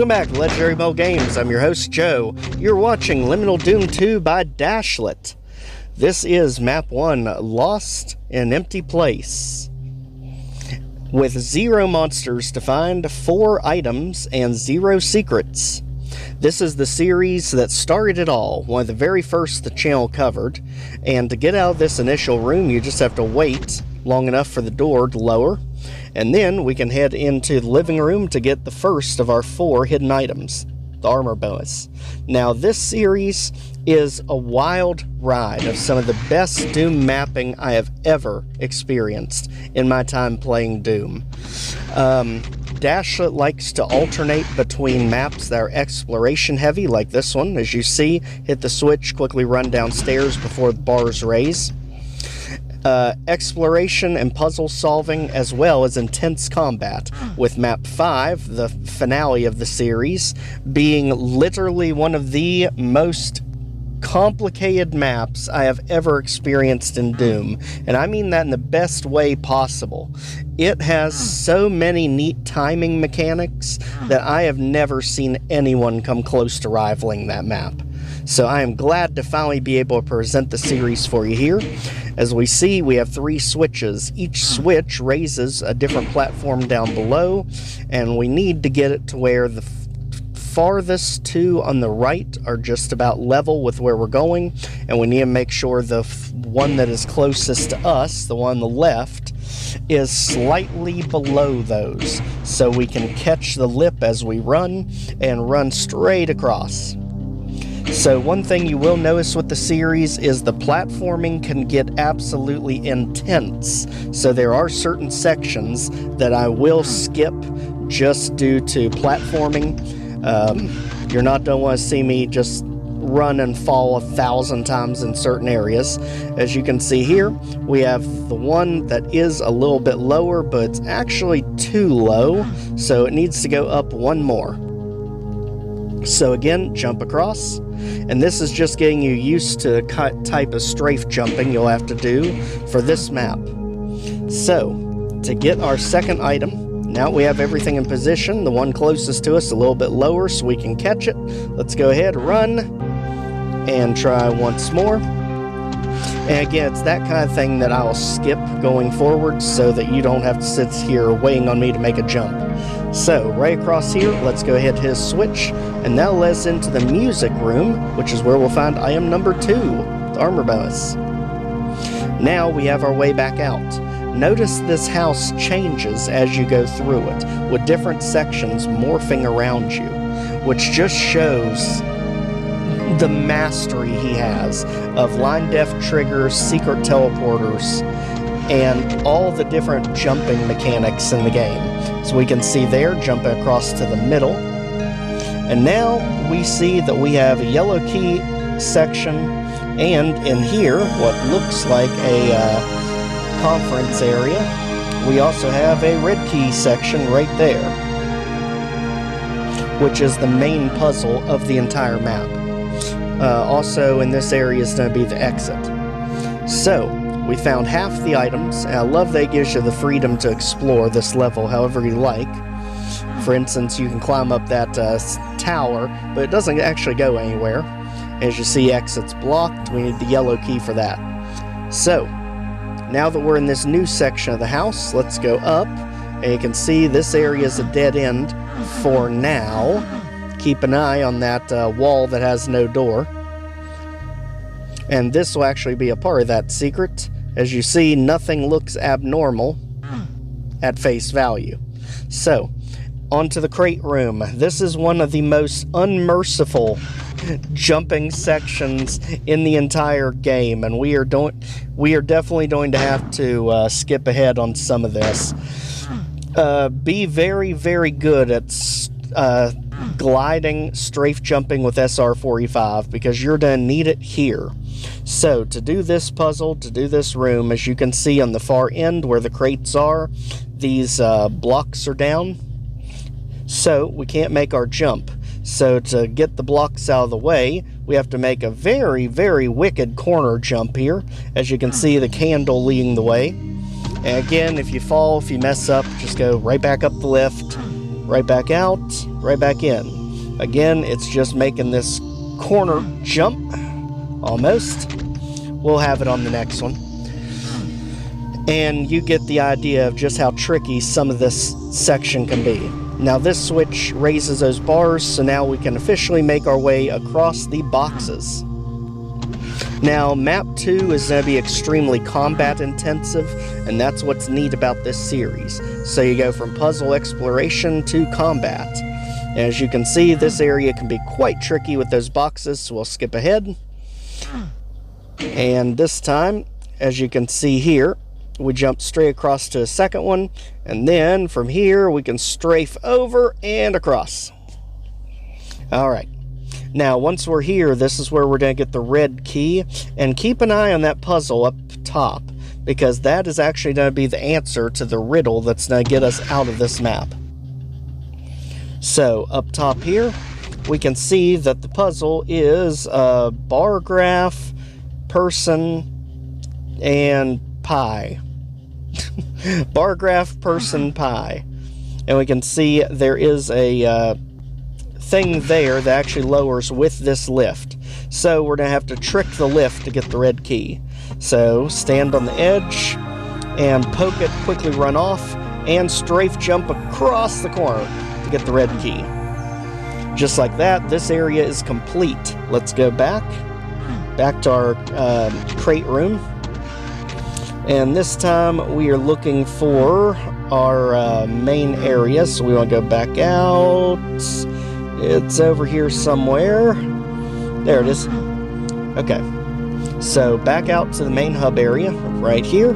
Welcome back to Legendary Mo Games. I'm your host, Joe. You're watching Liminal Doom 2 by Dashlet. This is Map 1, Lost in an Empty Place. With 0 monsters to find, 4 items, and 0 secrets. This is the series that started it all, one of the very first the channel covered. And to get out of this initial room, you just have to wait long enough for the door to lower. And then we can head into the living room to get the first of our 4 hidden items, the armor bonus. Now this series is a wild ride of some of the best Doom mapping I have ever experienced in my time playing Doom. Dashlet likes to alternate between maps that are exploration heavy, like this one. As you see, hit the switch, quickly run downstairs before the bars raise. Exploration and puzzle solving, as well as intense combat, with Map 5, the finale of the series, being literally one of the most complicated maps I have ever experienced in Doom, and I mean that in the best way possible. It has so many neat timing mechanics that I have never seen anyone come close to rivaling that map. So I am glad to finally be able to present the series for you here. As we see, we have 3 switches. Each switch raises a different platform down below, and we need to get it to where the farthest 2 on the right are just about level with where we're going, and we need to make sure the one that is closest to us, the one on the left, is slightly below those, so we can catch the lip as we run and run straight across. So one thing you will notice with the series is the platforming can get absolutely intense. So there are certain sections that I will skip just due to platforming. You're not going to want to see me just run and fall 1,000 times in certain areas. As you can see here, we have the one that is a little bit lower, but it's actually too low, so it needs to go up 1 more. So again, jump across, and this is just getting you used to the type of strafe jumping you'll have to do for this map. So, to get our second item, now we have everything in position, the one closest to us a little bit lower so we can catch it. Let's go ahead, run, and try once more. And again, it's that kind of thing that I'll skip going forward so that you don't have to sit here waiting on me to make a jump. So, right across here, let's go ahead and hit a switch, and that lets us into the music room, which is where we'll find item number 2, the armor bonus. Now we have our way back out. Notice this house changes as you go through it, with different sections morphing around you, which just shows the mastery he has of line def triggers, secret teleporters, and all the different jumping mechanics in the game. So we can see there, jumping across to the middle. And now we see that we have a yellow key section, and in here, what looks like a conference area, we also have a red key section right there, which is the main puzzle of the entire map. Also in this area is going to be the exit. So, we found half the items, and I love that it gives you the freedom to explore this level however you like. For instance, you can climb up that tower, but it doesn't actually go anywhere. As you see, exit's blocked. We need the yellow key for that. So, now that we're in this new section of the house, let's go up, and you can see this area is a dead end for now. Keep an eye on that wall that has no door. And this will actually be a part of that secret. As you see, nothing looks abnormal at face value. So, onto the crate room. This is one of the most unmerciful jumping sections in the entire game, and we are definitely going to have to skip ahead on some of this. Be very, very good at gliding, strafe jumping with SR45, because you're going to need it here. So, to do this puzzle, to do this room, as you can see on the far end where the crates are, these blocks are down. So, we can't make our jump. So, to get the blocks out of the way, we have to make a very, very wicked corner jump here. As you can see, the candle leading the way. And again, if you fall, if you mess up, just go right back up the lift, right back out, right back in. Again, it's just making this corner jump, almost. We'll have it on the next one. And you get the idea of just how tricky some of this section can be. Now this switch raises those bars, so now we can officially make our way across the boxes. Now, Map 2 is going to be extremely combat intensive, and that's what's neat about this series. So you go from puzzle exploration to combat. As you can see, this area can be quite tricky with those boxes, so we'll skip ahead. And this time, as you can see here, we jump straight across to a second one, and then from here we can strafe over and across. Alright. Now, once we're here, this is where we're going to get the red key, and keep an eye on that puzzle up top, because that is actually going to be the answer to the riddle that's going to get us out of this map. So, up top here, we can see that the puzzle is a bar graph, person, and pie. Bar graph, person, pie. And we can see there is a thing there that actually lowers with this lift. So we're going to have to trick the lift to get the red key. So stand on the edge and poke it, quickly run off, and strafe jump across the corner to get the red key. Just like that, this area is complete. Let's go back to our crate room. And this time we are looking for our main area, so we want to go back out. It's over here somewhere. There it is. Okay. So back out to the main hub area right here.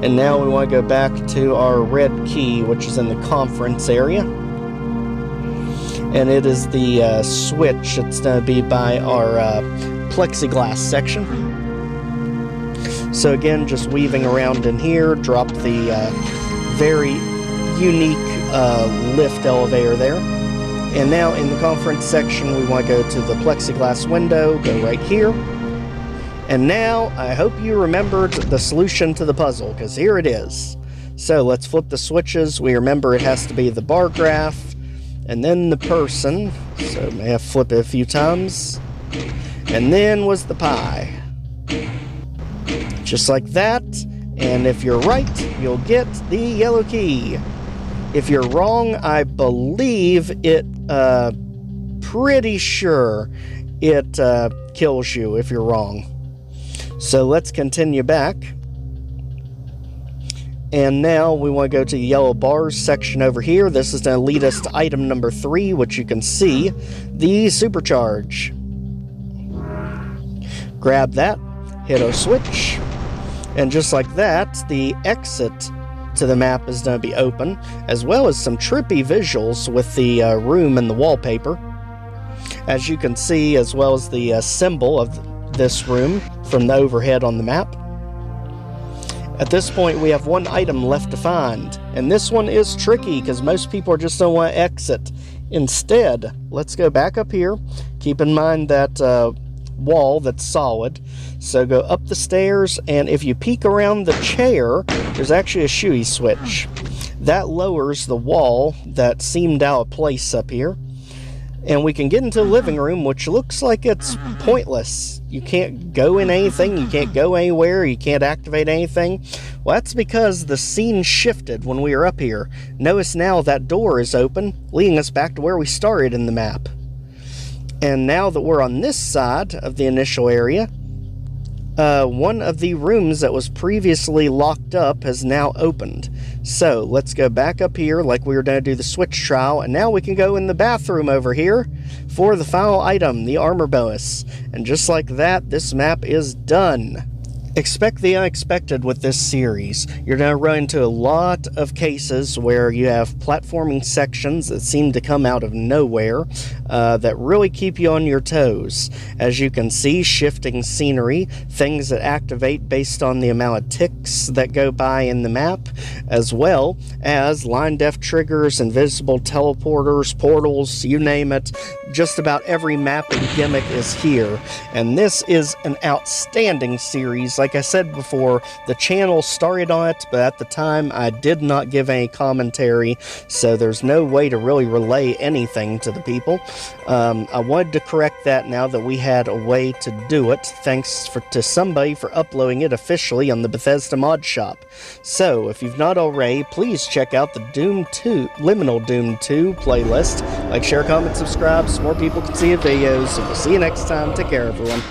And now we want to go back to our red key, which is in the conference area. And it is the switch. It's going to be by our plexiglass section. So again, just weaving around in here, drop the very unique lift elevator there. And now in the conference section, we want to go to the plexiglass window, go right here. And now, I hope you remembered the solution to the puzzle, because here it is. So let's flip the switches. We remember it has to be the bar graph, and then the person. So may have to flip it a few times. And then was the pie. Just like that. And if you're right, you'll get the yellow key. If you're wrong, I believe it, pretty sure it kills you if you're wrong. So let's continue back. And now we want to go to the yellow bars section over here. This is going to lead us to item number 3, which you can see, the supercharge. Grab that, hit our switch, and just like that, the exit to the map is going to be open, as well as some trippy visuals with the room and the wallpaper. As you can see, as well as the symbol of this room from the overhead on the map. At this point, we have one item left to find, and this one is tricky because most people just don't want to exit. Instead, let's go back up here. Keep in mind that wall that's solid. So go up the stairs, and if you peek around the chair, there's actually a shoey switch. That lowers the wall that seemed out of place up here. And we can get into the living room, which looks like it's pointless. You can't go in anything, you can't go anywhere, you can't activate anything. Well, that's because the scene shifted when we were up here. Notice now that door is open, leading us back to where we started in the map. And now that we're on this side of the initial area, one of the rooms that was previously locked up has now opened. So let's go back up here like we were going to do the switch trial, and now we can go in the bathroom over here for the final item, the armor bonus. And just like that, this map is done. Expect the unexpected with this series. You're going to run into a lot of cases where you have platforming sections that seem to come out of nowhere that really keep you on your toes. As you can see, shifting scenery, things that activate based on the amount of ticks that go by in the map, as well as line def triggers, invisible teleporters, portals, you name it. Just about every mapping gimmick is here, and this is an outstanding series. Like like I said before, the channel started on it, but at the time I did not give any commentary, so there's no way to really relay anything to the people. I wanted to correct that now that we had a way to do it. Thanks to somebody for uploading it officially on the Bethesda Mod Shop. So, if you've not already, please check out the Liminal Doom 2 playlist. Like, share, comment, subscribe so more people can see the videos. And we'll see you next time. Take care, everyone.